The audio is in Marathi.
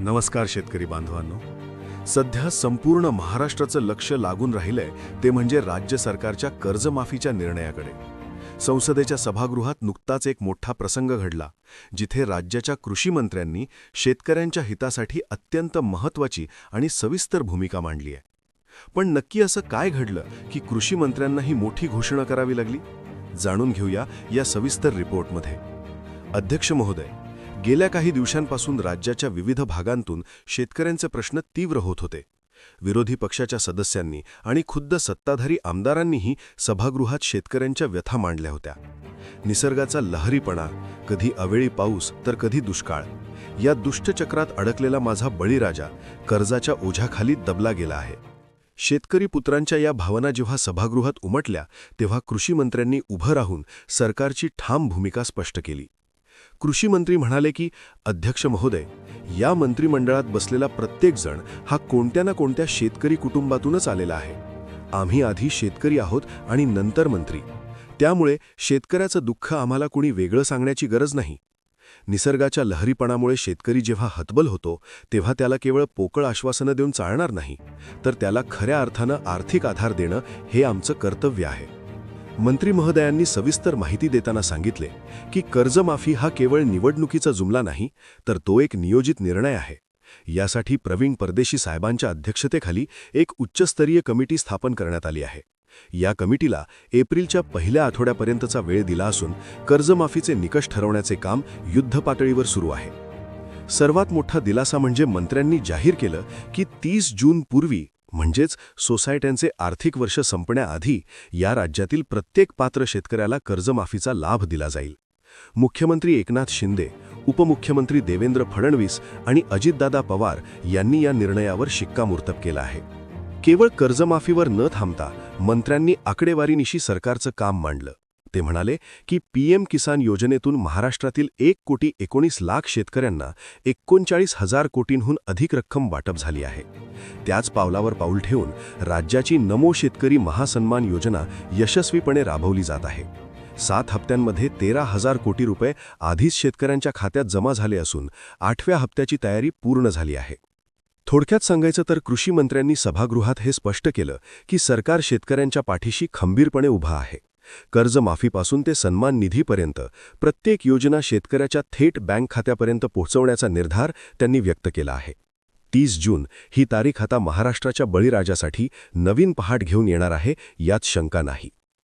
नमस्कार शेतकरी बांधवांनो. सध्या संपूर्ण महाराष्ट्राचं लक्ष लागून राहिलंय ते म्हणजे राज्य सरकारच्या कर्जमाफीच्या निर्णयाकडे. संसदेच्या सभागृहात नुकताच एक मोठा प्रसंग घडला, जिथे राज्याच्या कृषी मंत्र्यांनी शेतकऱ्यांच्या हितासाठी अत्यंत महत्त्वाची आणि सविस्तर भूमिका मांडली आहे. पण नक्की असं काय घडलं की कृषी मंत्र्यांना ही मोठी घोषणा करावी लागली? जाणून घेऊया या सविस्तर रिपोर्टमध्ये. अध्यक्ष महोदय, गेल्या काही दिवसांपासून राज्याच्या विविध भागांतून शेतकऱ्यांचे प्रश्न तीव्र होत होते. विरोधी पक्षाच्या सदस्यांनी आणि खुद्द सत्ताधारी आमदारांनीही सभागृहात शेतकऱ्यांच्या व्यथा मांडल्या होत्या. निसर्गाचा लहरीपणा, कधी अवेळी पाऊस तर कधी दुष्काळ, या दुष्टचक्रात अडकलेला माझा बळीराजा कर्जाच्या ओझ्याखाली दबला गेला आहे. शेतकरी पुत्रांच्या या भावना जेव्हा सभागृहात उमटल्या, तेव्हा कृषी मंत्र्यांनी उभं राहून सरकारची ठाम भूमिका स्पष्ट केली. कृषी मंत्री म्हणाले की, अध्यक्ष महोदय, या मंत्रिमंडळात बसलेला प्रत्येक जण हा कोणत्या ना कोणत्या शेतकरी कुटुंबातूनच आलेला आहे. आम्ही आधी शेतकरी आहोत आणि नंतर मंत्री. त्यामुळे शेतकऱ्याचं दुःख आम्हाला कुणी वेगळं सांगण्याची गरज नाही. निसर्गाच्या लहरीपणामुळे शेतकरी जेव्हा हतबल होतो, तेव्हा त्याला केवळ पोकळ आश्वासनं देऊन चालणार नाही, तर त्याला खऱ्या अर्थानं आर्थिक आधार देणं हे आमचं कर्तव्य आहे. मंत्री महोदयांनी सविस्तर माहिती देताना सांगितले की कर्जमाफी हा केवळ निवडणुकीचा जुमला नाही, तर तो एक नियोजित निर्णय आहे. यासाठी प्रवीण परदेशी साहेबांच्या अध्यक्षतेखाली एक उच्चस्तरीय कमिटी स्थापन करण्यात आली आहे. या कमिटीला एप्रिलच्या पहिल्या आठवड्यापर्यंतचा वेळ दिला असून कर्जमाफीचे निकष ठरवण्याचे काम युद्धपातळीवर सुरू आहे. सर्वात मोठा दिलासा म्हणजे मंत्र्यांनी जाहीर केलं की 30 जूनपूर्वी, म्हणजेच सोसायट्यांचे आर्थिक वर्ष संपण्याआधी, या राज्यातील प्रत्येक पात्र शेतकऱ्याला कर्जमाफीचा लाभ दिला जाईल. मुख्यमंत्री एकनाथ शिंदे, उपमुख्यमंत्री देवेंद्र फडणवीस आणि अजितदादा पवार यांनी या निर्णयावर शिक्कामोर्तब केलं आहे. केवळ कर्जमाफीवर न थांबता मंत्र्यांनी आकडेवारीनिशी सरकारचं काम मांडलं. ते म्हणाले की PM किसान योजनेतून महाराष्ट्रातील 1,19,00,000 शेतकऱ्यांना 39,000 कोटींहून अधिक रक्कम वाटप झाली आहे. त्याच पावलावर पाऊल ठेवून राज्याची नमो शेतकरी महासन्मान योजना यशस्वीपणे राबवली जात आहे. 7 हप्त्यांमध्ये 13,000 कोटी रुपये आधीच शेतकऱ्यांच्या खात्यात जमा झाले असून 8व्या हप्त्याची तयारी पूर्ण झाली आहे. थोडक्यात सांगायचं तर कृषी मंत्र्यांनी सभागृहात हे स्पष्ट केलं की सरकार शेतकऱ्यांच्या पाठीशी खंबीरपणे उभा आहे. कर्जमाफीपासून ते सन्मान निधीपर्यंत प्रत्येक योजना शेतकऱ्याच्या थेट बँक खात्यापर्यंत पोहोचवण्याचा निर्धार त्यांनी व्यक्त केला आहे. 30 जून ही तारीख आता महाराष्ट्राच्या बळीराजासाठी नवीन पहाट घेऊन येणार आहे, यात शंका नाही.